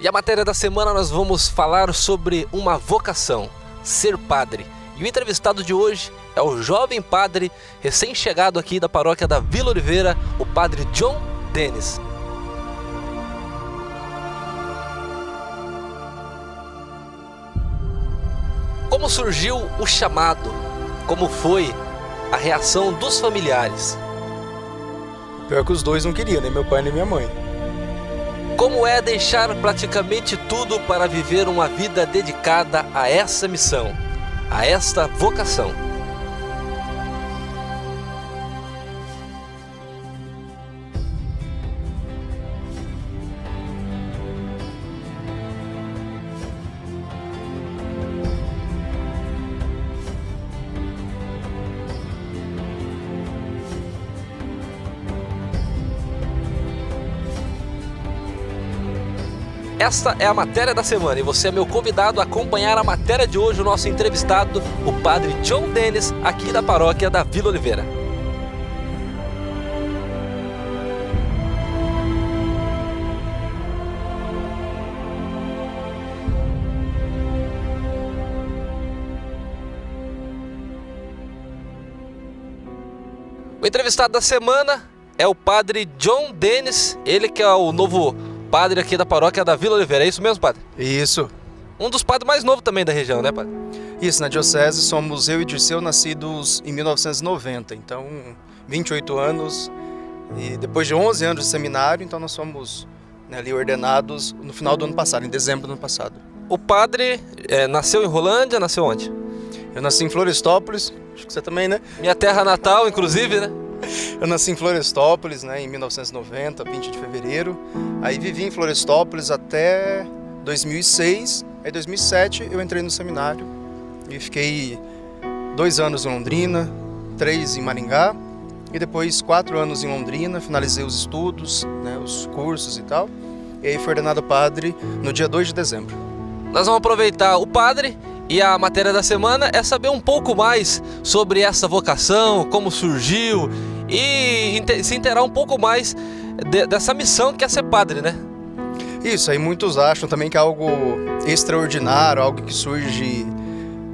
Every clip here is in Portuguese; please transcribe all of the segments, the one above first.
E a matéria da semana nós vamos falar sobre uma vocação, ser padre. E o entrevistado de hoje é o jovem padre recém-chegado aqui da paróquia da Vila Oliveira, o padre John Dennis. Como surgiu o chamado? Como foi a reação dos familiares? Pior que os dois não queriam, nem meu pai nem minha mãe. Como é deixar praticamente tudo para viver uma vida dedicada a essa missão, a esta vocação? Esta é a matéria da semana e você é meu convidado a acompanhar a matéria de hoje, o nosso entrevistado, o padre John Dennis, aqui da paróquia da Vila Oliveira. O entrevistado da semana é o padre John Dennis, ele que é o novo padre aqui da paróquia da Vila Oliveira, é isso mesmo, padre? Isso. Um dos padres mais novos também da região, né, padre? Isso, na diocese somos eu e Dirceu nascidos em 1990, então 28 anos e depois de 11 anos de seminário, então nós fomos ali ordenados no final do ano passado, em dezembro do ano passado. O padre nasceu em Rolândia, nasceu onde? Eu nasci em Florestópolis, acho que você também, né? Minha terra natal, inclusive, né? Eu nasci em Florestópolis, né, em 1990, 20 de fevereiro. Aí vivi em Florestópolis até 2006. Aí em 2007 eu entrei no seminário e fiquei 2 anos em Londrina, 3 em Maringá e depois 4 anos em Londrina. Finalizei os estudos, né, os cursos e tal. E aí fui ordenado padre no dia 2 de dezembro. Nós vamos aproveitar o padre e a matéria da semana é saber um pouco mais sobre essa vocação, como surgiu e se inteirar um pouco mais dessa missão que é ser padre, né? Isso, aí muitos acham também que é algo extraordinário, algo que surge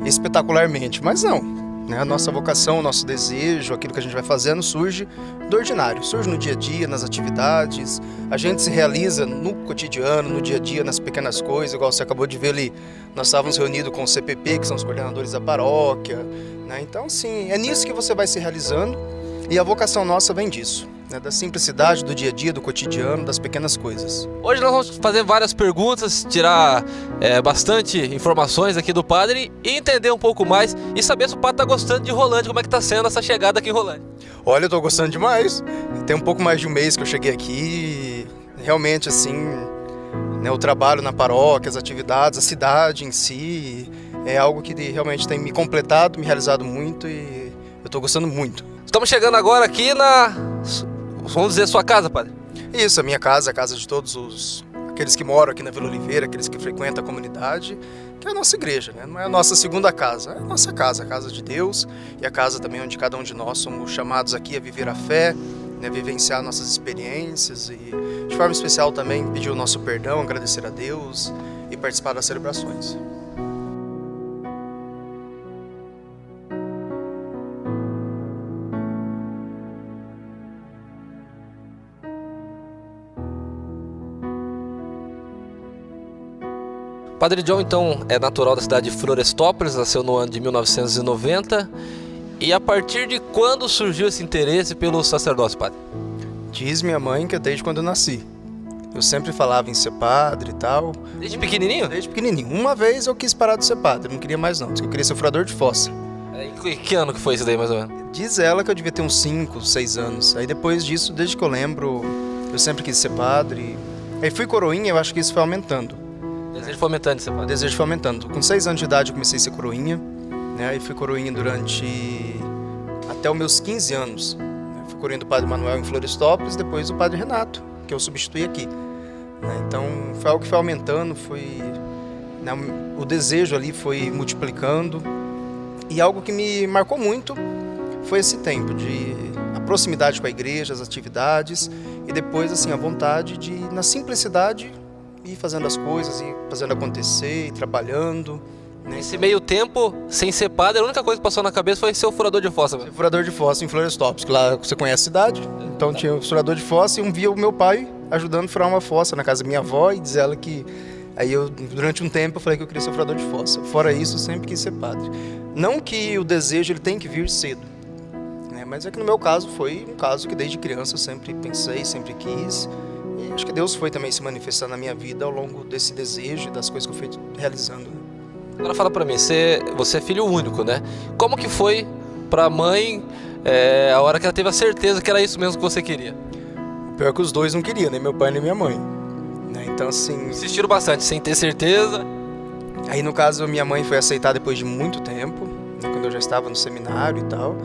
espetacularmente, mas não, né? A nossa vocação, o nosso desejo, aquilo que a gente vai fazendo surge do ordinário, surge no dia a dia, nas atividades, a gente se realiza no cotidiano, no dia a dia, nas pequenas coisas, igual você acabou de ver ali, nós estávamos reunidos com o CPP, que são os coordenadores da paróquia, né? Então sim, é nisso que você vai se realizando e a vocação nossa vem disso, né? Da simplicidade do dia a dia, do cotidiano, das pequenas coisas. Hoje nós vamos fazer várias perguntas, tirar bastante informações aqui do padre e entender um pouco mais e saber se o padre está gostando de Rolândia, como é que está sendo essa chegada aqui em Rolândia. Olha, eu tô gostando demais. Tem um pouco mais de um mês que eu cheguei aqui e realmente assim, né, o trabalho na paróquia, as atividades, a cidade em si, é algo que realmente tem me completado, me realizado muito e eu tô gostando muito. Estamos chegando agora aqui vamos dizer, sua casa, padre? Isso, a minha casa, a casa de todos aqueles que moram aqui na Vila Oliveira, aqueles que frequentam a comunidade, que é a nossa igreja, né? Não é a nossa segunda casa, é a nossa casa, a casa de Deus e a casa também onde cada um de nós somos chamados aqui a viver a fé, né? Vivenciar nossas experiências e, de forma especial também, pedir o nosso perdão, agradecer a Deus e participar das celebrações. Padre John, então, é natural da cidade de Florestópolis, nasceu no ano de 1990. E a partir de quando surgiu esse interesse pelo sacerdócio, padre? Diz minha mãe que é desde quando eu nasci. Eu sempre falava em ser padre e tal. Desde pequenininho? Desde pequenininho. Uma vez eu quis parar de ser padre, não queria mais não. Eu queria ser furador de fossa. Em que ano que foi isso daí, mais ou menos? Diz ela que eu devia ter uns 5, 6 anos. Aí depois disso, desde que eu lembro, eu sempre quis ser padre. Aí fui coroinha, eu acho que isso foi aumentando. O desejo foi aumentando de ser padre? O desejo foi aumentando. Com 6 anos de idade eu comecei a ser coroinha, né? Aí fui coroinha durante até os meus 15 anos. Fui coroinha do padre Manuel em Florestópolis, depois do padre Renato, que eu substituí aqui, né? Então foi algo que foi aumentando, né? O desejo ali foi multiplicando. E algo que me marcou muito foi esse tempo de a proximidade com a igreja, as atividades e depois assim a vontade de, na simplicidade, ir fazendo as coisas, ir fazendo acontecer, ir trabalhando. Nesse meio tempo, sem ser padre, a única coisa que passou na cabeça foi ser o furador de fossa. Ser furador de fossa em Florestópolis, que lá você conhece a cidade. Então tinha o furador de fossa e um via o meu pai ajudando a furar uma fossa na casa da minha avó e diz ela que... Aí eu, durante um tempo, eu falei que eu queria ser furador de fossa. Fora isso, eu sempre quis ser padre. Não que o desejo ele tem que vir cedo, né? Mas é que no meu caso foi um caso que desde criança eu sempre pensei, sempre quis. E acho que Deus foi também se manifestar na minha vida ao longo desse desejo e das coisas que eu fui realizando, né? Agora fala pra mim, você é filho único, né? Como que foi pra mãe a hora que ela teve a certeza que era isso mesmo que você queria? O pior é que os dois não queriam, nem meu pai nem minha mãe, né? Então assim... Insistiram bastante, sem ter certeza. Aí no caso minha mãe foi aceitar depois de muito tempo, né? Quando eu já estava no seminário e tal.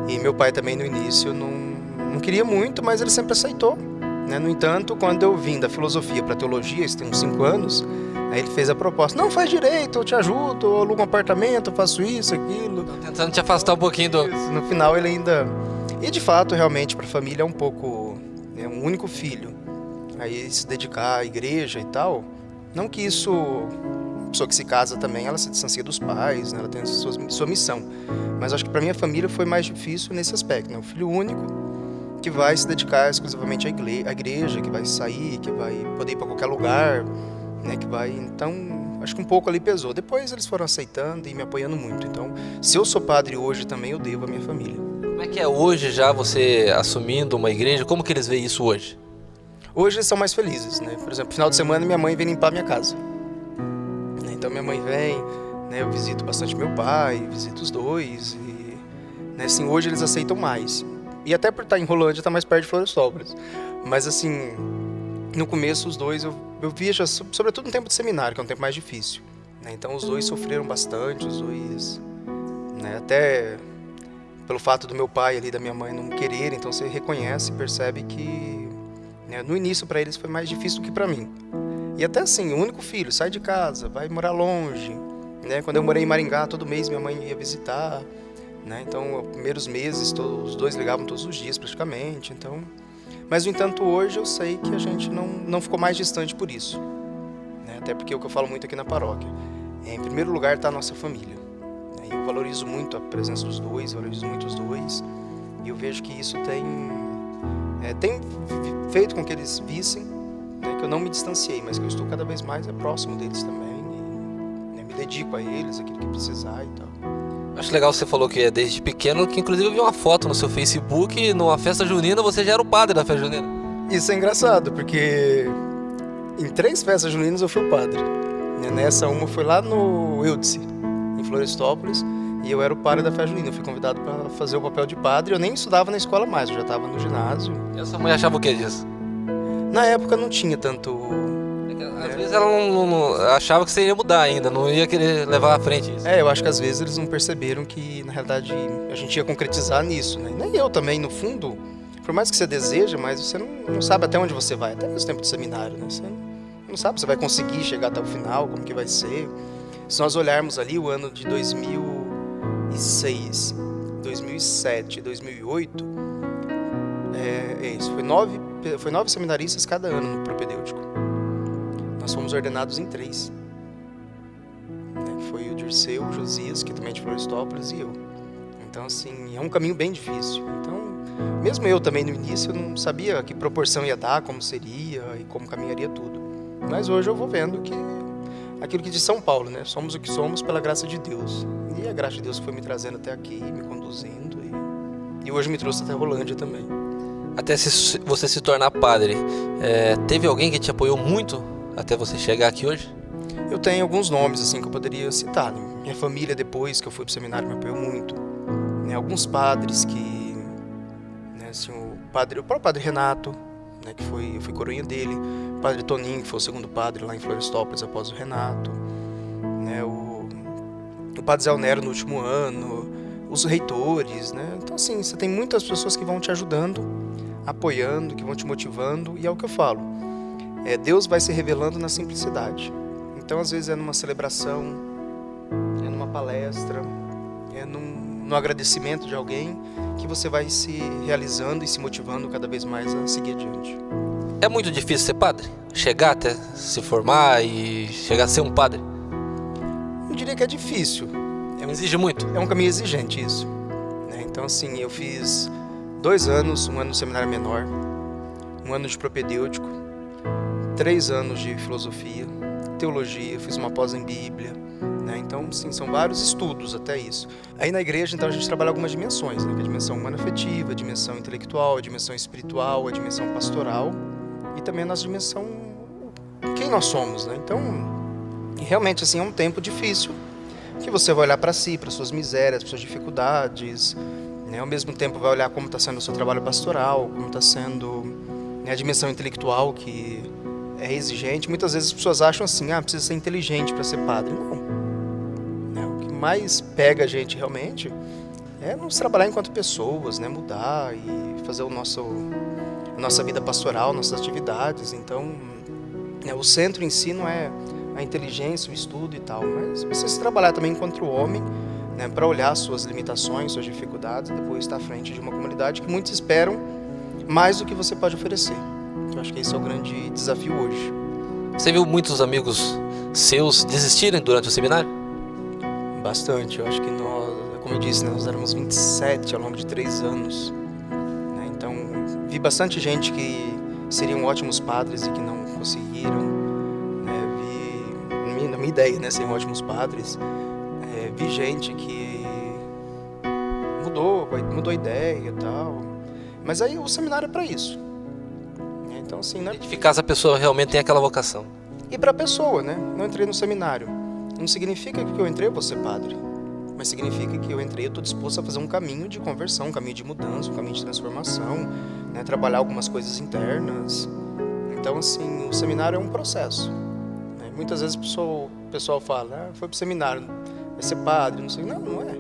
E meu pai também no início não queria muito, mas ele sempre aceitou, né? No entanto, quando eu vim da filosofia para teologia, isso tem uns 5 anos... Aí ele fez a proposta, não, faz direito, eu te ajudo, eu alugo um apartamento, eu faço isso, aquilo. Tentando te afastar um pouquinho do... No final ele ainda... E de fato, realmente, para a família é um pouco... É um único filho. Aí se dedicar à igreja e tal, não que isso... A pessoa que se casa também, ela se distancia dos pais, né? Ela tem sua missão. Mas acho que para minha família foi mais difícil nesse aspecto, né? O filho único que vai se dedicar exclusivamente à igreja, que vai sair, que vai poder ir para qualquer lugar... Né, que vai, então, acho que um pouco ali pesou. Depois eles foram aceitando e me apoiando muito. Então, se eu sou padre hoje também, eu devo à minha família. Como é que é hoje já você assumindo uma igreja? Como que eles veem isso hoje? Hoje eles são mais felizes, né? Por exemplo, final de semana minha mãe vem limpar minha casa. Então minha mãe vem, né, eu visito bastante meu pai, visito os dois. E, né, assim, hoje eles aceitam mais. E até por estar em Rolândia, está mais perto de Florestópolis. Mas assim... No começo, os dois, eu via, sobretudo no tempo de seminário, que é um tempo mais difícil, né? Então, os dois sofreram bastante, os dois, né? Até pelo fato do meu pai ali, da minha mãe não quererem, então você reconhece e percebe que, né, no início para eles foi mais difícil do que para mim. E até assim, o único filho, sai de casa, vai morar longe, né? Quando eu morei em Maringá, todo mês minha mãe ia visitar, né? Então, os primeiros meses, os dois ligavam todos os dias praticamente, então... Mas, no entanto, hoje eu sei que a gente não ficou mais distante por isso, né? Até porque é o que eu falo muito aqui na paróquia. Em primeiro lugar está a nossa família, né? Eu valorizo muito a presença dos dois, valorizo muito os dois. E eu vejo que isso tem feito com que eles vissem, né, que eu não me distanciei, mas que eu estou cada vez mais próximo deles também. E, né, me dedico a eles, aquilo que precisar e tal. Acho legal você falou que é desde pequeno, que inclusive eu vi uma foto no seu Facebook, numa festa junina, você já era o padre da festa junina. Isso é engraçado, porque em 3 festas juninas eu fui o padre. Nessa uma foi lá no Eudice, em Florestópolis, e eu era o padre da festa junina. Eu fui convidado para fazer o papel de padre, eu nem estudava na escola mais, eu já estava no ginásio. E a sua mãe achava o que disso? Na época não tinha tanto... Às vezes ela não achava que você ia mudar ainda, não ia querer levar à frente isso. Eu acho que às vezes eles não perceberam que, na realidade, a gente ia concretizar nisso, né? Nem eu também, no fundo, por mais que você deseja, mas você não sabe até onde você vai, até nesse tempo de seminário, né? Você não sabe se vai conseguir chegar até o final, como que vai ser. Se nós olharmos ali o ano de 2006, 2007, 2008, isso, foi 9 seminaristas cada ano no propedêutico. Nós fomos ordenados em 3. Foi o Dirceu, o Josias, que também é de Florestópolis, e eu. Então, assim, é um caminho bem difícil. Então, mesmo eu também no início, eu não sabia que proporção ia dar, como seria e como caminharia tudo. Mas hoje eu vou vendo que aquilo que diz São Paulo, né? Somos o que somos pela graça de Deus. E a graça de Deus foi me trazendo até aqui, me conduzindo, e hoje me trouxe até Rolândia também. Até você se tornar padre, teve alguém que te apoiou muito até você chegar aqui hoje? Eu tenho alguns nomes assim que eu poderia citar. Minha família, depois que eu fui para o seminário, me apoiou muito. Alguns padres que, né, assim, o próprio padre Renato, né, que eu fui coroinha dele, o padre Toninho, que foi o segundo padre lá em Florestópolis após o Renato, né, o padre Zé Nero no último ano, os reitores, né? Então, assim, você tem muitas pessoas que vão te ajudando, apoiando, que vão te motivando, e é o que eu falo. Deus vai se revelando na simplicidade. Então, às vezes, é numa celebração, é numa palestra, é no agradecimento de alguém que você vai se realizando e se motivando cada vez mais a seguir adiante. É muito difícil ser padre? Chegar até se formar e chegar a ser um padre? Eu diria que é difícil. Exige muito? É um caminho exigente isso, né? Então, assim, eu fiz 2 anos, um ano no seminário menor, 1 ano de propedêutico, 3 anos de filosofia, teologia, fiz uma pós em Bíblia, né? Então, sim, são vários estudos até isso. Aí na igreja, então, a gente trabalha algumas dimensões, né? A dimensão humano-afetiva, a dimensão intelectual, a dimensão espiritual, a dimensão pastoral e também a nossa dimensão quem nós somos, né? Então, realmente, assim, é um tempo difícil, que você vai olhar para si, para suas misérias, para suas dificuldades, né? Ao mesmo tempo vai olhar como está sendo o seu trabalho pastoral, como está sendo, né, a dimensão intelectual, que é exigente. Muitas vezes as pessoas acham assim, precisa ser inteligente para ser padre. Não. Né? O que mais pega a gente realmente é nos trabalhar enquanto pessoas, né? Mudar e fazer a nossa vida pastoral, nossas atividades. Então, né, o centro em si não é a inteligência, o estudo e tal, mas você se trabalhar também enquanto homem, né, para olhar suas limitações, suas dificuldades, e depois estar à frente de uma comunidade que muitos esperam mais do que você pode oferecer. Eu acho que esse é o grande desafio hoje. Você viu muitos amigos seus desistirem durante o seminário? Bastante. Eu acho que nós, como eu disse, nós éramos 27 ao longo de 3 anos. Né? Então, vi bastante gente que seriam ótimos padres e que não conseguiram. Na minha ideia, né, seriam ótimos padres. Vi gente que mudou a ideia e tal. Mas aí o seminário é para isso. Então, assim, né? Identificar se a pessoa realmente tem aquela vocação. E para a pessoa, né? Não entrei no seminário. Não significa que eu entrei eu vou ser padre. Mas significa que eu entrei e estou disposto a fazer um caminho de conversão, um caminho de mudança, um caminho de transformação, né? Trabalhar algumas coisas internas. Então, assim, o seminário é um processo. Né? Muitas vezes o pessoal fala, foi para o seminário, vai ser padre, não sei. Não, não é.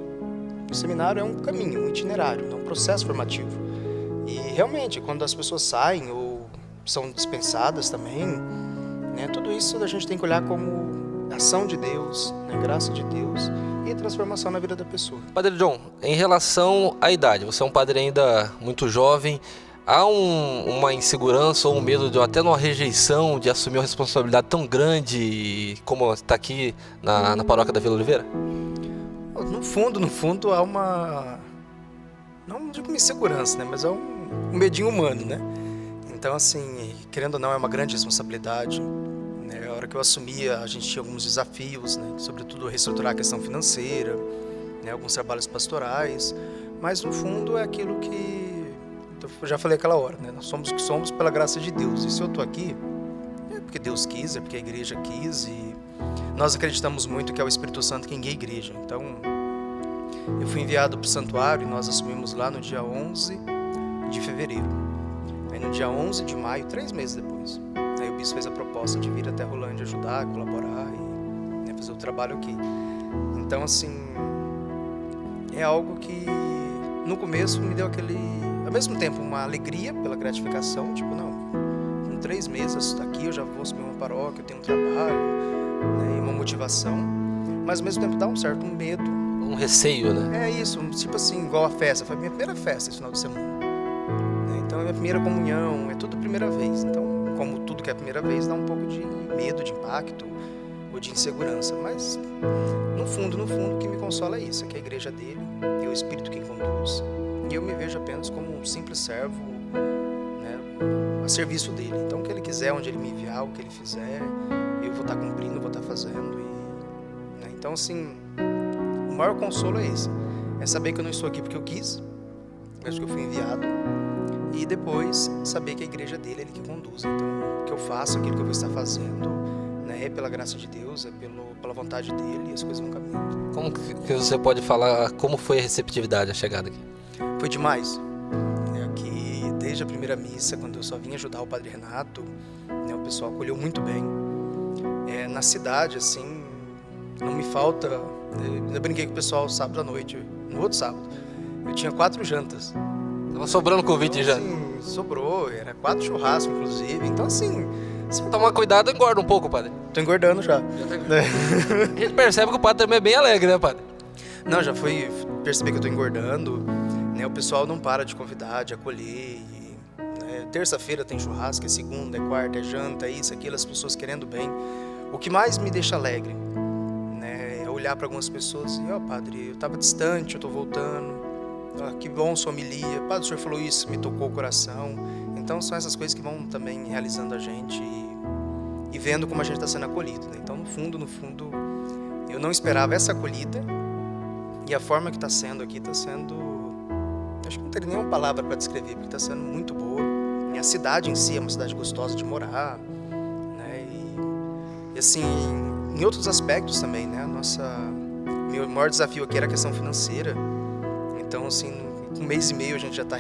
O seminário é um caminho, um itinerário, é um processo formativo. E realmente, quando as pessoas saem ou são dispensadas também, né, tudo isso a gente tem que olhar como ação de Deus, né, graça de Deus e transformação na vida da pessoa. Padre John, em relação à idade, você é um padre ainda muito jovem, há uma insegurança ou um medo de até uma rejeição de assumir uma responsabilidade tão grande como está aqui na paróquia da Vila Oliveira? No fundo há uma, não digo uma insegurança, né, mas é um medinho humano, né? Então, assim, querendo ou não, é uma grande responsabilidade. Né? A hora que eu assumia, a gente tinha alguns desafios, né? Sobretudo reestruturar a questão financeira, né? Alguns trabalhos pastorais, mas no fundo é aquilo que eu já falei aquela hora, né? Nós somos o que somos pela graça de Deus. E se eu estou aqui, é porque Deus quis, é porque a igreja quis, e nós acreditamos muito que é o Espírito Santo quem guia a igreja. Então, eu fui enviado para o santuário e nós assumimos lá no dia 11 de fevereiro. Aí no dia 11 de maio, 3 meses depois, aí o bispo fez a proposta de vir até Rolândia ajudar, colaborar e, né, fazer o trabalho aqui. Então, assim, é algo que no começo me deu ao mesmo tempo, uma alegria pela gratificação, tipo, não, com 3 meses aqui eu já vou assumir uma paróquia, eu tenho um trabalho, né, e uma motivação, mas ao mesmo tempo dá um certo medo. Um receio, né? É isso, tipo assim, igual a festa, foi a minha primeira festa esse final de semana. Então é a minha primeira comunhão, é tudo a primeira vez. Então, como tudo que é a primeira vez, dá um pouco de medo, de impacto ou de insegurança. Mas, no fundo, o que me consola é isso, é que a igreja dele, é o Espírito quem conduz. E eu me vejo apenas como um simples servo, né, a serviço dele. Então, o que ele quiser, onde ele me enviar, o que ele fizer, eu vou estar cumprindo, vou estar fazendo. Né, então, assim, o maior consolo é esse. É saber que eu não estou aqui porque eu quis, mas que eu fui enviado. E depois saber que a igreja dele é ele que conduz. Então, o que eu faço, aquilo que eu vou estar fazendo, né, é pela graça de Deus, é pela vontade dele, e as coisas vão caminhando. Como que você pode falar como foi a receptividade, a chegada aqui? Foi demais. Aqui, desde a primeira missa, quando eu só vim ajudar o Padre Renato, né, o pessoal acolheu muito bem. Na cidade, assim, não me falta... Eu ainda brinquei com o pessoal sábado à noite, no outro sábado. Eu tinha 4 jantas. Tava sobrando convite então, já. Assim, sobrou, era 4 churrascos, inclusive. Então, assim... Tomar cuidado, engorda um pouco, padre. Tô engordando já. A gente percebe que o padre também é bem alegre, né, padre? Não, já foi perceber que eu tô engordando, né? O pessoal não para de convidar, de acolher, e, né, Terça-feira tem churrasco, é segunda, é quarta, é janta, é isso, aquilo, as pessoas querendo bem. O que mais me deixa alegre, né, é olhar para algumas pessoas e, padre, eu estava distante, eu estou voltando, que bom sua homilia, padre, o senhor falou isso, me tocou o coração. Então são essas coisas que vão também realizando a gente e vendo como a gente está sendo acolhido, né? Então no fundo, eu não esperava essa acolhida e a forma que está sendo aqui está sendo, acho que não teria nenhuma palavra para descrever, porque está sendo muito boa. E a cidade em si é uma cidade gostosa de morar, né? E assim, em outros aspectos também, né? Meu maior desafio aqui era a questão financeira. Então, assim, com 1 mês e meio a gente já está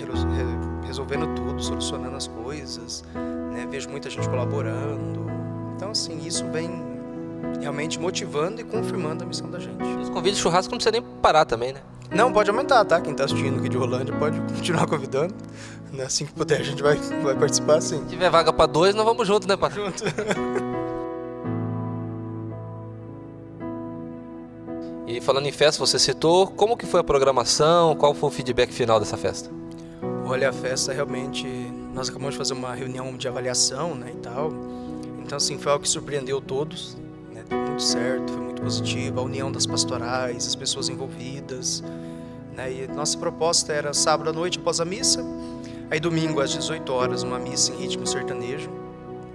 resolvendo tudo, solucionando as coisas, né? Vejo muita gente colaborando. Então, assim, isso vem realmente motivando e confirmando a missão da gente. Os convites de churrasco não precisa nem parar também, né? Não, pode aumentar, tá? Quem está assistindo aqui de Rolândia pode continuar convidando. Né? Assim que puder, a gente vai participar, sim. Se tiver vaga para 2, nós vamos junto, né, padre? Junto. E falando em festa, você citou, como que foi a programação, qual foi o feedback final dessa festa? Olha, a festa realmente, nós acabamos de fazer uma reunião de avaliação, né, e tal. Então, assim, foi algo que surpreendeu todos, né, deu muito certo, foi muito positivo, a união das pastorais, as pessoas envolvidas, né, e nossa proposta era sábado à noite após a missa, aí domingo às 18 horas uma missa em ritmo sertanejo,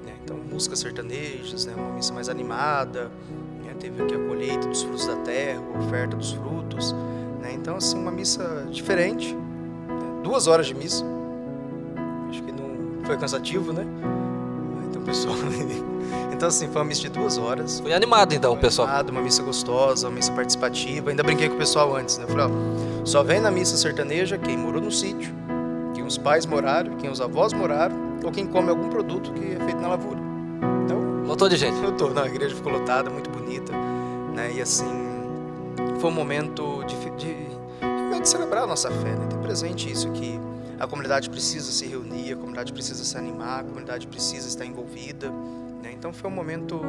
né, então músicas sertanejas, né, uma missa mais animada, né, teve aqui a colheita dos frutos da terra, a oferta dos frutos, né, então assim, uma missa diferente, né, 2 horas de missa, acho que não foi cansativo, né, então pessoal... Então, assim, foi uma missa de 2 horas. Foi animado, então, pessoal. Uma missa gostosa, uma missa participativa. Ainda brinquei com o pessoal antes, né? Falei, só vem na missa sertaneja quem morou no sítio, quem os pais moraram, quem os avós moraram, ou quem come algum produto que é feito na lavoura. Então... Lotou de gente? Lotou. Não, a igreja ficou lotada, muito bonita, né? E, assim, foi um momento de celebrar a nossa fé, né? Ter presente isso, que a comunidade precisa se reunir, a comunidade precisa se animar, a comunidade precisa estar envolvida. Então foi um momento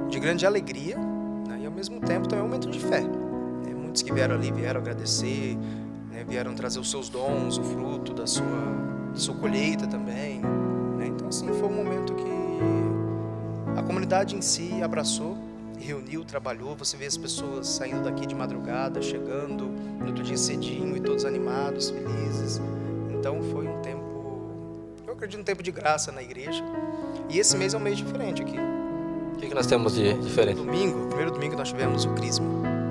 de grande alegria, né, e ao mesmo tempo também um momento de fé. Né, muitos que vieram ali vieram agradecer, né, vieram trazer os seus dons, o fruto da sua colheita também. Né, então assim, foi um momento que a comunidade em si abraçou, reuniu, trabalhou. Você vê as pessoas saindo daqui de madrugada, chegando no outro dia cedinho e todos animados, felizes. Então foi um tempo, eu acredito, um tempo de graça na igreja. E esse mês é um mês diferente aqui. O que nós temos de diferente? Primeiro domingo nós tivemos o Crisma,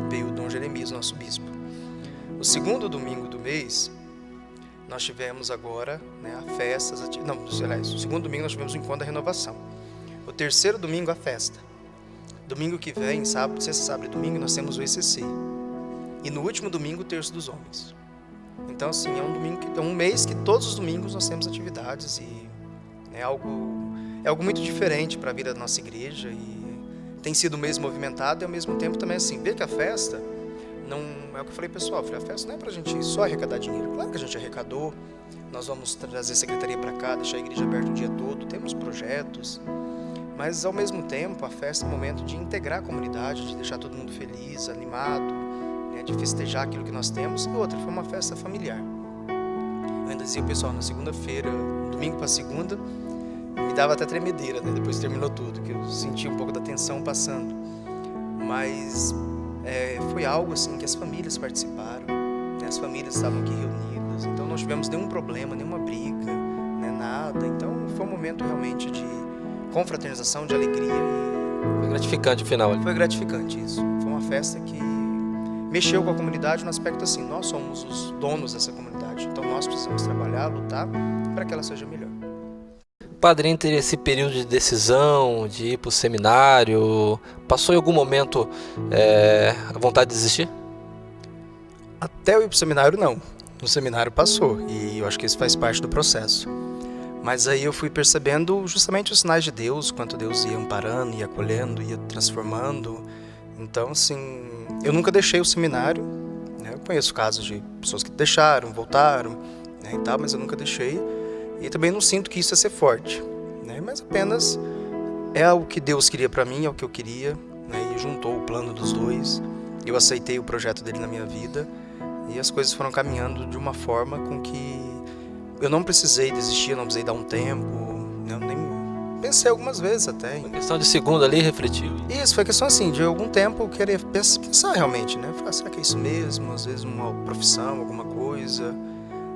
veio o Dom Jeremias, nosso bispo. O segundo domingo do mês, nós tivemos agora, né, a festa, o segundo domingo nós tivemos o encontro da renovação. O terceiro domingo, a festa. Domingo que vem, sábado, sexta, sábado e domingo, nós temos o ECC. E no último domingo, o Terço dos Homens. Então, assim, é um mês que todos os domingos nós temos atividades e é algo muito diferente para a vida da nossa igreja e tem sido um mês movimentado e ao mesmo tempo também assim, ver que a festa não é o que eu falei, pessoal, a festa não é para a gente só arrecadar dinheiro, claro que a gente arrecadou, nós vamos trazer a secretaria para cá, deixar a igreja aberta o dia todo, temos projetos, mas ao mesmo tempo a festa é um momento de integrar a comunidade, de deixar todo mundo feliz, animado, né, de festejar aquilo que nós temos. E outra, foi uma festa familiar. Eu ainda dizia o pessoal, na segunda-feira, domingo para segunda, me dava até tremedeira, né? Depois que terminou tudo, que eu senti um pouco da tensão passando. Mas foi algo assim que as famílias participaram, né? As famílias estavam aqui reunidas, então não tivemos nenhum problema, nenhuma briga, né? Nada. Então foi um momento realmente de confraternização, de alegria. Foi gratificante o final. Foi gratificante isso. Foi uma festa que mexeu com a comunidade no aspecto assim, nós somos os donos dessa comunidade, então nós precisamos trabalhar, lutar para que ela seja melhor. Padre, entre esse período de decisão, de ir para o seminário, passou em algum momento a vontade de desistir? Até eu ir para o seminário, não. No seminário passou, e eu acho que isso faz parte do processo. Mas aí eu fui percebendo justamente os sinais de Deus, quanto Deus ia amparando, ia acolhendo, ia transformando. Então, assim, eu nunca deixei o seminário, né? Eu conheço casos de pessoas que deixaram, voltaram, né, e tal, mas eu nunca deixei. E também não sinto que isso é ser forte, né? Mas apenas é o que Deus queria para mim, é o que eu queria, né? E juntou o plano dos dois. Eu aceitei o projeto dele na minha vida e as coisas foram caminhando de uma forma com que eu não precisei desistir, eu não precisei dar um tempo, eu nem pensei algumas vezes até. Uma questão de segundo ali, refletiu. Isso, foi questão assim, de algum tempo eu querer pensar realmente, né? Falar, será que é isso mesmo? Às vezes uma profissão, alguma coisa,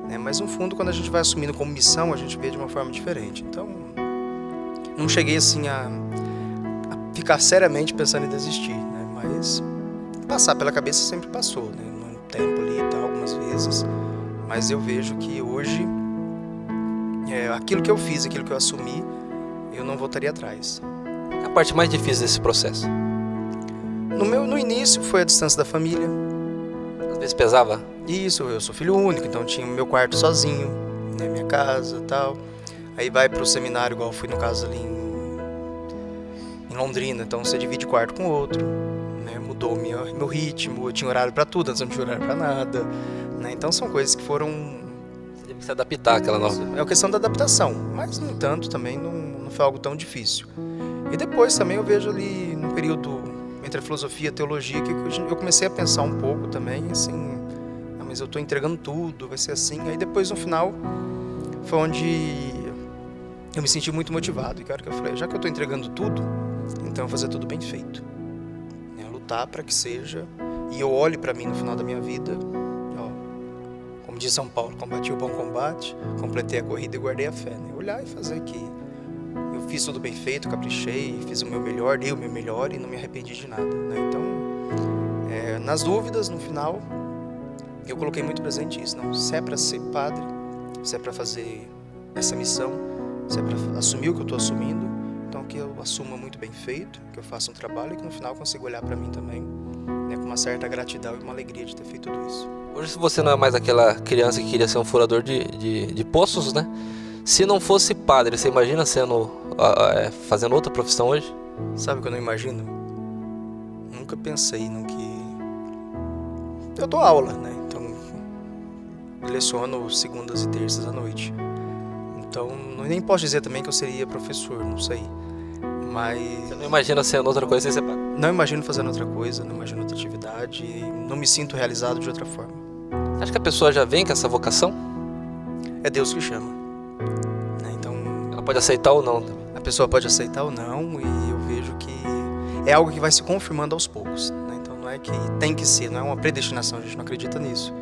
né? Mas no fundo, quando a gente vai assumindo como missão, a gente vê de uma forma diferente. Então, não cheguei assim a ficar seriamente pensando em desistir, né? Mas passar pela cabeça sempre passou, né? Um tempo ali e tal, algumas vezes. Mas eu vejo que hoje, aquilo que eu fiz, aquilo que eu assumi, eu não voltaria atrás. A parte mais difícil desse processo? No início foi a distância da família. Às vezes pesava? Isso, eu sou filho único, então tinha o meu quarto sozinho, né, minha casa e tal. Aí vai pro seminário, igual eu fui no caso ali em Londrina, então você divide quarto com outro, né, mudou meu ritmo, eu tinha horário para tudo, antes eu não tinha horário para nada, né, então são coisas que foram... Você teve que se adaptar àquela nova... É uma questão da adaptação, mas no entanto também não foi algo tão difícil. E depois também eu vejo ali no período entre a filosofia e a teologia que eu comecei a pensar um pouco também, assim, mas eu estou entregando tudo, vai ser assim. Aí depois no final foi onde eu me senti muito motivado. E cara, que eu falei, já que eu estou entregando tudo, então eu vou fazer tudo bem feito. Lutar para que seja, e eu olhe para mim no final da minha vida, ó, como diz São Paulo, combati o bom combate, completei a corrida e guardei a fé. Né? Olhar e fazer que eu fiz tudo bem feito, caprichei, fiz o meu melhor, dei o meu melhor e não me arrependi de nada. Né? Então, nas dúvidas, no final, eu coloquei muito presente isso. Não, se é para ser padre, se é para fazer essa missão, se é para assumir o que eu estou assumindo, então que eu assuma muito bem feito, que eu faça um trabalho e que no final eu consiga olhar para mim também, né, com uma certa gratidão e uma alegria de ter feito tudo isso. Hoje, se você não é mais aquela criança que queria ser um furador de poços, né? Se não fosse padre, você imagina fazendo outra profissão hoje? Sabe o que eu não imagino? Nunca pensei no que... Eu dou aula, né? Então, eu leciono segundas e terças à noite. Então, nem posso dizer também que eu seria professor, não sei. Mas... Você não imagina sendo outra coisa sem ser padre? Não imagino fazendo outra coisa, não imagino outra atividade, não me sinto realizado de outra forma. Acho que a pessoa já vem com essa vocação? É Deus que chama. Então... Ela pode aceitar ou não? A pessoa pode aceitar ou não, e eu vejo que é algo que vai se confirmando aos poucos. Né? Então não é que tem que ser, não é uma predestinação, a gente não acredita nisso.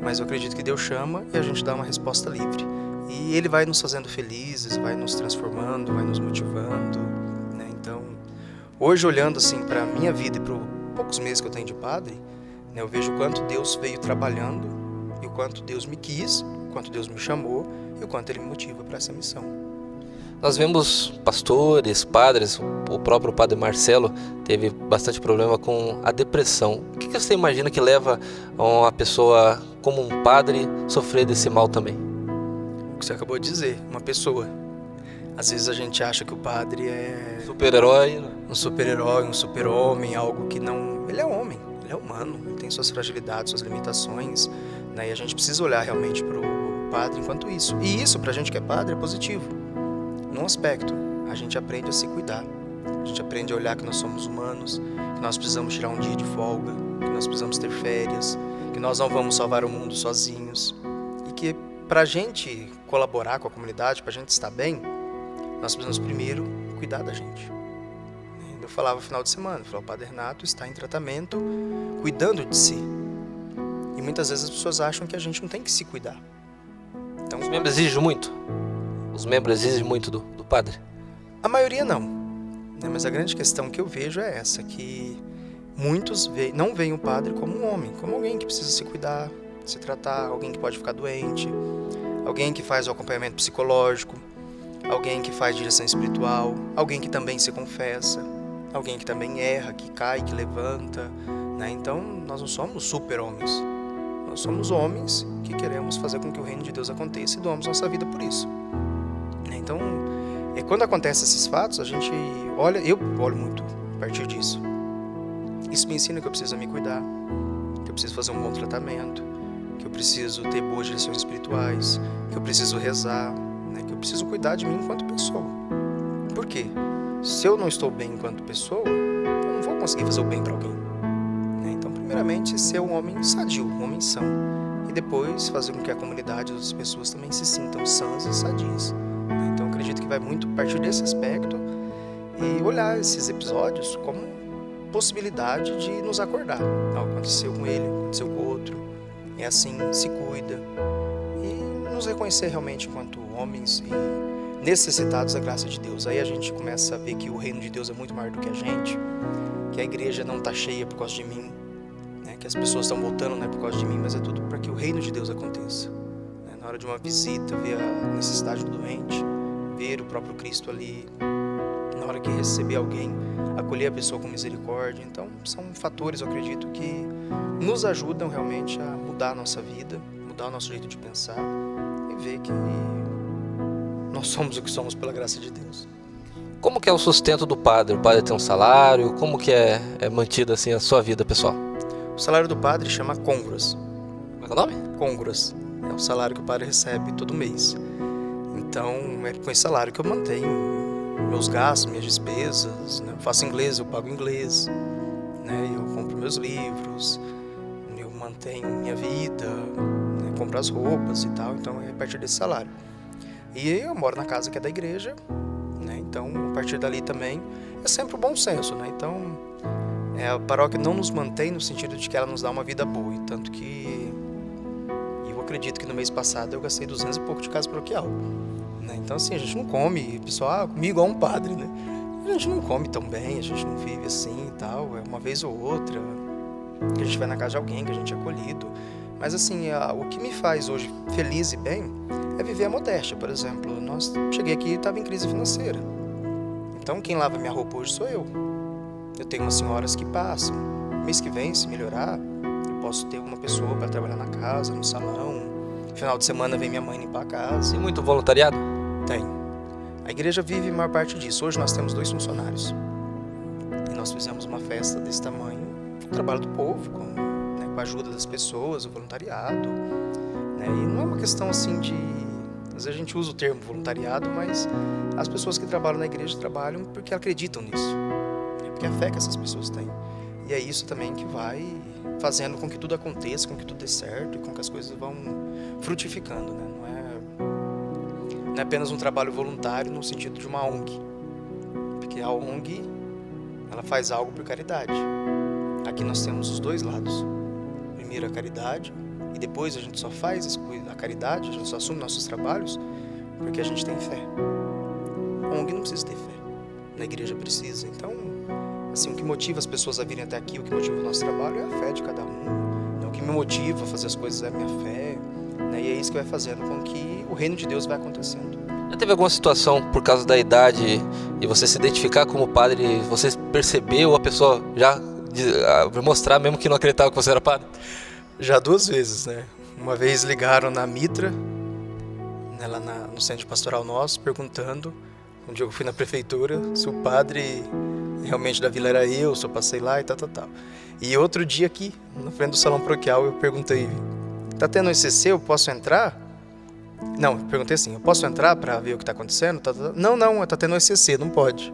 Mas eu acredito que Deus chama e a gente dá uma resposta livre. E Ele vai nos fazendo felizes, vai nos transformando, vai nos motivando. Né? Então, hoje olhando assim para a minha vida e para os poucos meses que eu tenho de padre, né, eu vejo o quanto Deus veio trabalhando, e o quanto Deus me quis, o quanto Deus me chamou, e o quanto Ele me motiva para essa missão. Nós vemos pastores, padres, o próprio padre Marcelo teve bastante problema com a depressão. O que você imagina que leva uma pessoa como um padre sofrer desse mal também? O que você acabou de dizer, uma pessoa. Às vezes a gente acha que o padre é... super-herói. Um super-herói, um super-homem, algo que não... Ele é homem, ele é humano, ele tem suas fragilidades, suas limitações, né? E a gente precisa olhar realmente para o padre enquanto isso. E isso, para a gente que é padre, é positivo. Num aspecto, a gente aprende a se cuidar. A gente aprende a olhar que nós somos humanos, que nós precisamos tirar um dia de folga, que nós precisamos ter férias, que nós não vamos salvar o mundo sozinhos. E que para a gente colaborar com a comunidade, para a gente estar bem, nós precisamos primeiro cuidar da gente. Eu falava no final de semana, o Padre Renato está em tratamento, cuidando de si. E muitas vezes as pessoas acham que a gente não tem que se cuidar. Então, os membros exigem muito? Os membros exigem muito do padre? A maioria não. Né? Mas a grande questão que eu vejo é essa, que muitos não veem o padre como um homem, como alguém que precisa se cuidar, se tratar, alguém que pode ficar doente, alguém que faz o acompanhamento psicológico, alguém que faz direção espiritual, alguém que também se confessa, alguém que também erra, que cai, que levanta. Né? Então, nós não somos super-homens. Nós somos homens que queremos fazer com que o reino de Deus aconteça e doamos nossa vida por isso. Então, quando acontecem esses fatos, a gente olha, eu olho muito a partir disso. Isso me ensina que eu preciso me cuidar, que eu preciso fazer um bom tratamento, que eu preciso ter boas direções espirituais, que eu preciso rezar, né, que eu preciso cuidar de mim enquanto pessoa. Por quê? Se eu não estou bem enquanto pessoa, eu não vou conseguir fazer o bem para alguém. Né? Então, primeiramente, ser um homem sadio, um homem são. e depois fazer com que a comunidade, as outras pessoas também se sintam sãs e sadias, né? Então acredito que vai muito partir desse aspecto e olhar esses episódios como possibilidade de nos acordar. Algo aconteceu com ele, aconteceu com o outro, é assim, se cuida e nos reconhecer realmente enquanto homens e necessitados da graça de Deus. Aí a gente começa a ver que o reino de Deus é muito maior do que a gente, que a igreja não está cheia por causa de mim, né? Que as pessoas estão voltando, não é por causa de mim, mas é tudo para que o reino de Deus aconteça, né? Na hora de uma visita, ver a necessidade do doente, ver o próprio Cristo ali, na hora que receber alguém, acolher a pessoa com misericórdia. Então são fatores, eu acredito, que nos ajudam realmente a mudar a nossa vida, mudar o nosso jeito de pensar e ver que nós somos o que somos pela graça de Deus. Como que é o sustento do padre? O padre tem um salário? Como que é mantida assim a sua vida pessoal? O salário do padre chama côngruas. Como é o nome? Côngruas. É o salário que o padre recebe todo mês. Então é com esse salário que eu mantenho meus gastos, minhas despesas, né? Eu faço inglês, eu pago inglês, né? Eu compro meus livros, eu mantenho minha vida, né? Compro as roupas e tal. Então é a partir desse salário. E eu moro na casa que é da igreja, né? Então a partir dali também é sempre o bom senso, né? Então a paróquia não nos mantém no sentido de que ela nos dá uma vida boa, e tanto que eu acredito que no mês passado eu gastei 200 e pouco de casa paroquial, né? Então assim, a gente não come, pessoal, comi igual um padre, né? A gente não come tão bem, a gente não vive assim e tal, é uma vez ou outra que a gente vai na casa de alguém, que a gente é acolhido. Mas assim, o que me faz hoje feliz e bem é viver a modéstia. Por exemplo, cheguei aqui e estava em crise financeira. Então quem lava minha roupa hoje sou eu. Eu tenho umas senhoras que passam. Mês que vem, se melhorar, eu posso ter uma pessoa para trabalhar na casa, no salão. Final de semana vem minha mãe limpar a casa. Tem muito voluntariado? Tem. A igreja vive a maior parte disso. Hoje nós temos 2 funcionários. E nós fizemos uma festa desse tamanho, com o trabalho do povo, com a ajuda das pessoas, o voluntariado, né? E não é uma questão assim de... Às vezes a gente usa o termo voluntariado, mas as pessoas que trabalham na igreja trabalham porque acreditam nisso, né? Porque é a fé que essas pessoas têm. E é isso também que vai fazendo com que tudo aconteça, com que tudo dê certo e com que as coisas vão frutificando, né? Não é apenas um trabalho voluntário no sentido de uma ONG, porque a ONG ela faz algo por caridade. Aqui nós temos os dois lados. Primeiro a caridade, e depois a gente só faz a caridade, a gente só assume nossos trabalhos porque a gente tem fé. A ONG não precisa ter fé, na igreja precisa. Então, assim, o que motiva as pessoas a virem até aqui, o que motiva o nosso trabalho é a fé de cada um. O que me motiva a fazer as coisas é a minha fé, né? E é isso que vai fazendo com que o reino de Deus vai acontecendo. Já teve alguma situação por causa da idade e você se identificar como padre, você percebeu a pessoa já mostrar mesmo que não acreditava que você era padre? Já 2 vezes, né? Uma vez ligaram na Mitra, né, lá no centro pastoral nosso, perguntando, um dia eu fui na prefeitura, se o padre realmente da vila era eu, se eu passei lá e tal. E outro dia aqui, na frente do salão paroquial, eu perguntei, tá tendo ECC, eu posso entrar? Não, eu perguntei assim, eu posso entrar para ver o que está acontecendo? Não, tá tendo ECC, não pode.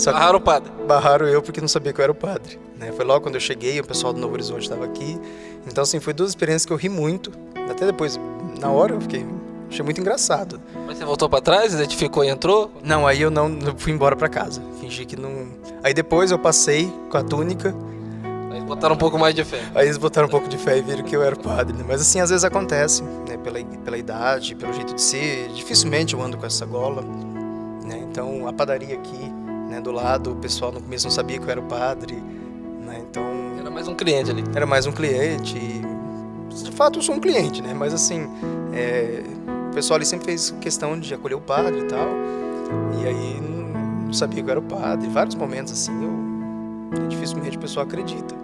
Barraram o padre? Barraram eu porque não sabia que eu era o padre, né? Foi logo quando eu cheguei, o pessoal do Novo Horizonte estava aqui. Então, assim, foi 2 experiências que eu ri muito. Até depois, na hora, eu achei muito engraçado. Mas você voltou para trás, identificou e entrou? Não, aí eu fui embora para casa. Fingi que não... Aí depois eu passei com a túnica. Aí botaram um pouco mais de fé. Aí eles botaram um pouco de fé e viram que eu era o padre, né? Mas assim, às vezes acontece, né? Pela idade, pelo jeito de ser. Dificilmente eu ando com essa gola, né? Então, a padaria aqui, né, do lado, o pessoal no começo não sabia que eu era o padre, né? Então... Era mais um cliente ali. Era mais um cliente. De fato, eu sou um cliente, né? Mas assim, o pessoal ali sempre fez questão de acolher o padre e tal. E aí não sabia que eu era o padre. Vários momentos assim, dificilmente o pessoal acredita.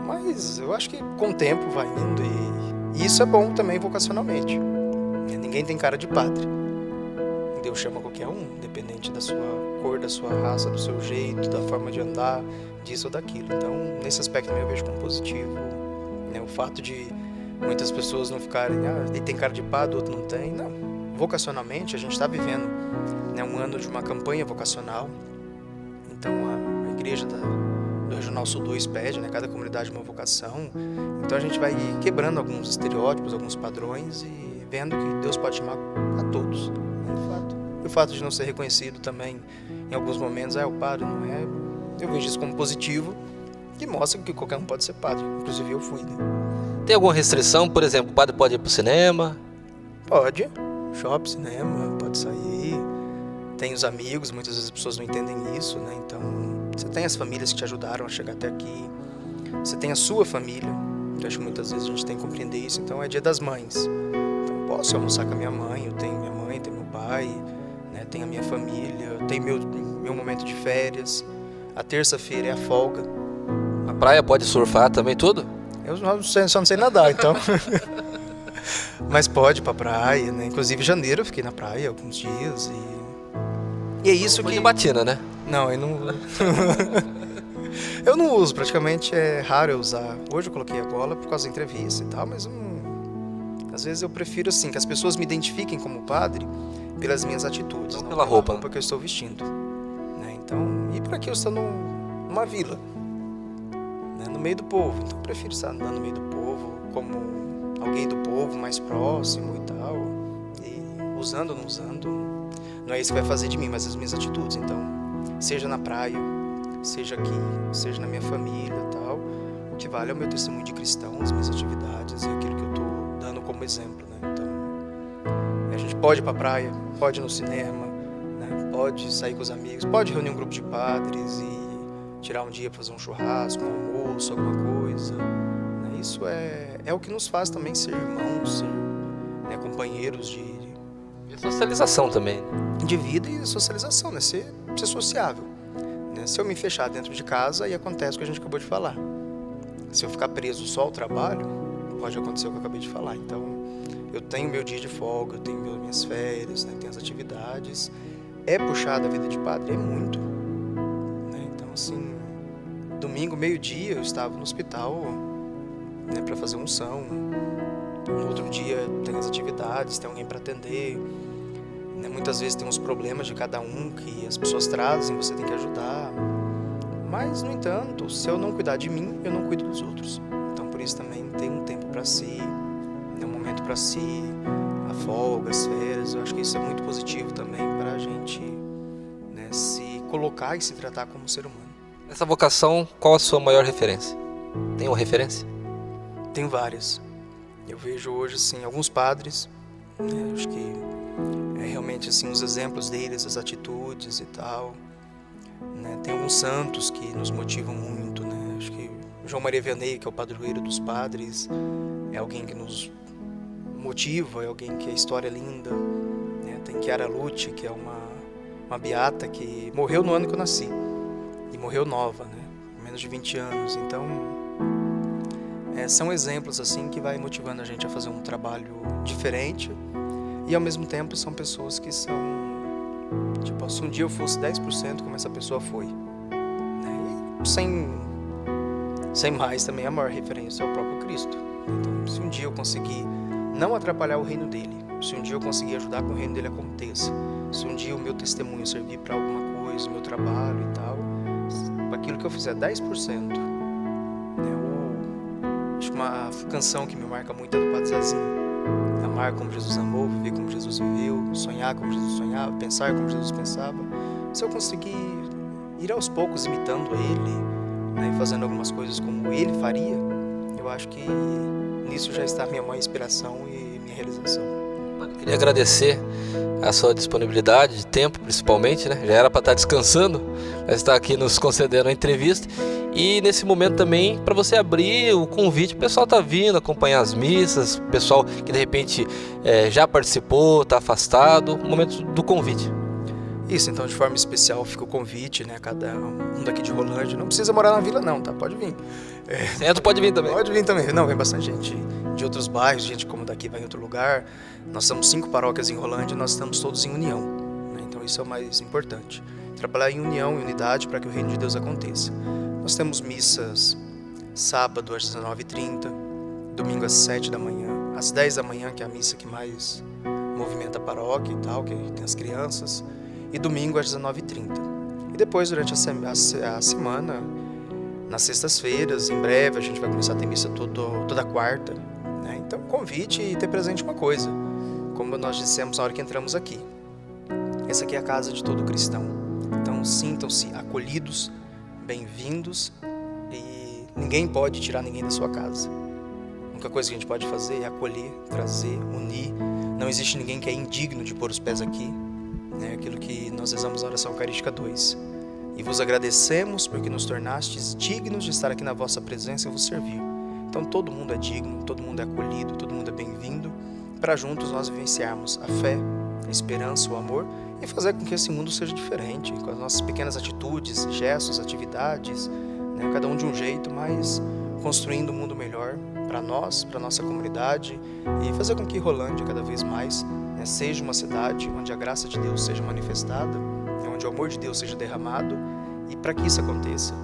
Mas eu acho que com o tempo vai indo e isso é bom também vocacionalmente. Ninguém tem cara de padre. Deus chama qualquer um, independente da sua cor, da sua raça, do seu jeito, da forma de andar, disso ou daquilo. Então, nesse aspecto também eu vejo como positivo, né? O fato de muitas pessoas não ficarem, ele tem cara de padre, o outro não tem. Não, vocacionalmente a gente está vivendo, né, um ano de uma campanha vocacional. Então a igreja do Regional Sul 2 pede, né? Cada comunidade uma vocação. Então a gente vai quebrando alguns estereótipos, alguns padrões e vendo que Deus pode chamar a todos, né, de fato. E o fato de não ser reconhecido também, em alguns momentos, o padre não é. Eu vejo isso como positivo, que mostra que qualquer um pode ser padre. Inclusive eu fui, né? Tem alguma restrição? Por exemplo, o padre pode ir para o cinema? Pode. Shopping, cinema, pode sair. Tem os amigos, muitas vezes as pessoas não entendem isso, né? Então, você tem as famílias que te ajudaram a chegar até aqui. Você tem a sua família. Eu acho que muitas vezes a gente tem que compreender isso. Então, é Dia das Mães. Então, eu posso almoçar com a minha mãe, eu tenho minha mãe, tenho meu pai, né? Tenho a minha família, eu tenho meu momento de férias. A terça-feira é a folga. A praia pode surfar também, tudo? Eu só não sei nadar, então. Mas pode ir pra praia, né? Inclusive em janeiro eu fiquei na praia alguns dias e é isso Foi que... de batina, né? Não, eu não eu não uso, praticamente é raro eu usar. Hoje eu coloquei a gola por causa da entrevista e tal, mas às vezes eu prefiro assim, que as pessoas me identifiquem como padre pelas minhas atitudes, não pela roupa que eu estou vestindo, né? Então, e por aqui eu estou numa vila, né? No meio do povo, então eu prefiro estar andando no meio do povo, como alguém do povo mais próximo e tal, e usando ou não usando, não é isso que vai fazer de mim, mas as minhas atitudes. Então, seja na praia, seja aqui, seja na minha família e tal, o que vale é o meu testemunho de cristão, as minhas atividades e aquilo que eu estou dando como exemplo, né? Então, a gente pode ir pra praia, pode ir no cinema, né? Pode sair com os amigos, pode reunir um grupo de padres e tirar um dia para fazer um churrasco, um almoço, alguma coisa. Isso é o que nos faz também ser irmãos, ser, né, companheiros de socialização também. De vida e socialização, né? Ser sociável. Né? Se eu me fechar dentro de casa, aí acontece o que a gente acabou de falar. Se eu ficar preso só ao trabalho, pode acontecer o que eu acabei de falar. Então, eu tenho meu dia de folga, eu tenho minhas férias, né? Tenho as atividades. É puxada a vida de padre? É muito. Né? Então, assim, domingo, meio-dia, eu estava no hospital, né, para fazer unção. No outro dia tem as atividades, tem alguém para atender, né? Muitas vezes tem uns problemas de cada um que as pessoas trazem, você tem que ajudar. Mas, no entanto, se eu não cuidar de mim, eu não cuido dos outros. Então, por isso também tem um tempo para si, um momento para si, a folga, as férias. Eu acho que isso é muito positivo também para a gente, né, se colocar e se tratar como ser humano. Nessa vocação, qual a sua maior referência? Tem uma referência? Tem várias. Eu vejo hoje, assim, alguns padres, né, acho que realmente, assim, os exemplos deles, as atitudes e tal, né, tem alguns santos que nos motivam muito, né, acho que João Maria Vianney, que é o padroeiro dos padres, é alguém que nos motiva, é alguém que a história é linda, né, tem Chiara Lucci, que é uma beata que morreu no ano que eu nasci, e morreu nova, né, com menos de 20 anos, então... são exemplos assim que vai motivando a gente a fazer um trabalho diferente e ao mesmo tempo são pessoas que são, tipo, se um dia eu fosse 10% como essa pessoa foi, né? E sem mais também a maior referência é o próprio Cristo. Então, se um dia eu conseguir não atrapalhar o reino dele, se um dia eu conseguir ajudar que o reino dele aconteça, se um dia o meu testemunho servir para alguma coisa, o meu trabalho e tal, aquilo que eu fizer 10%, uma canção que me marca muito é do Padre Zezinho. Amar como Jesus amou, viver como Jesus viveu, sonhar como Jesus sonhava, pensar como Jesus pensava. Se eu conseguir ir aos poucos imitando ele, né, e fazendo algumas coisas como ele faria, eu acho que nisso já está a minha maior inspiração e minha realização. Eu queria agradecer a sua disponibilidade de tempo, principalmente, né? Já era para estar descansando, mas está aqui nos concedendo a entrevista. E nesse momento também, para você abrir o convite, o pessoal tá vindo acompanhar as missas, o pessoal que de repente já participou, está afastado, o momento do convite. Isso, então de forma especial fica o convite, né? Cada um daqui de Rolândia, não precisa morar na vila não, tá? Pode vir. Centro pode vir também. Pode vir também, não, vem bastante gente de outros bairros, gente como daqui vai em outro lugar. Nós somos 5 paróquias em Rolândia e nós estamos todos em união, né? Então isso é o mais importante. Trabalhar em união e unidade para que o reino de Deus aconteça. Nós temos missas sábado às 19h30, domingo às 7 da manhã, às 10 da manhã, que é a missa que mais movimenta a paróquia e tal, que tem as crianças, e domingo às 19h30. E depois, durante a semana, nas sextas-feiras. Em breve a gente vai começar a ter missa toda quarta, né? Então convite e ter presente uma coisa, como nós dissemos na hora que entramos aqui. Essa aqui é a casa de todo cristão. Então sintam-se acolhidos, bem-vindos, e ninguém pode tirar ninguém da sua casa. A única coisa que a gente pode fazer é acolher, trazer, unir. Não existe ninguém que é indigno de pôr os pés aqui, né? Aquilo que nós rezamos na oração eucarística 2. E vos agradecemos porque nos tornastes dignos de estar aqui na vossa presença e vos servir. Então todo mundo é digno, todo mundo é acolhido, todo mundo é bem-vindo, para juntos nós vivenciarmos a fé, a esperança, o amor e fazer com que esse mundo seja diferente, com as nossas pequenas atitudes, gestos, atividades, né? Cada um de um jeito, mas construindo um mundo melhor para nós, para nossa comunidade, e fazer com que Rolândia cada vez mais, né, seja uma cidade onde a graça de Deus seja manifestada, onde o amor de Deus seja derramado, e para que isso aconteça,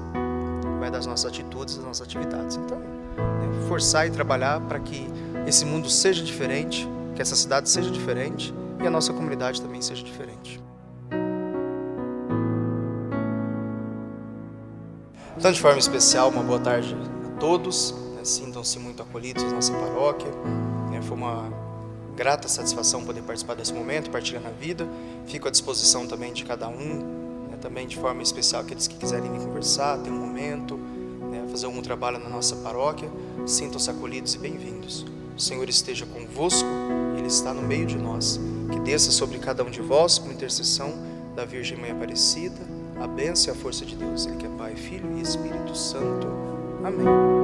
vai das nossas atitudes, das nossas atividades. Então, né, forçar e trabalhar para que esse mundo seja diferente, que essa cidade seja diferente e a nossa comunidade também seja diferente. Então, de forma especial, uma boa tarde a todos, né, sintam-se muito acolhidos na nossa paróquia, né, foi uma grata satisfação poder participar desse momento, partilhar na vida. Fico à disposição também de cada um, né, também de forma especial aqueles que quiserem vir conversar, ter um momento, né, fazer algum trabalho na nossa paróquia. Sintam-se acolhidos e bem-vindos. O Senhor esteja convosco, Ele está no meio de nós. Que desça sobre cada um de vós, com intercessão da Virgem Mãe Aparecida, a bênção e a força de Deus. Ele que é Pai, Filho e Espírito Santo. Amém.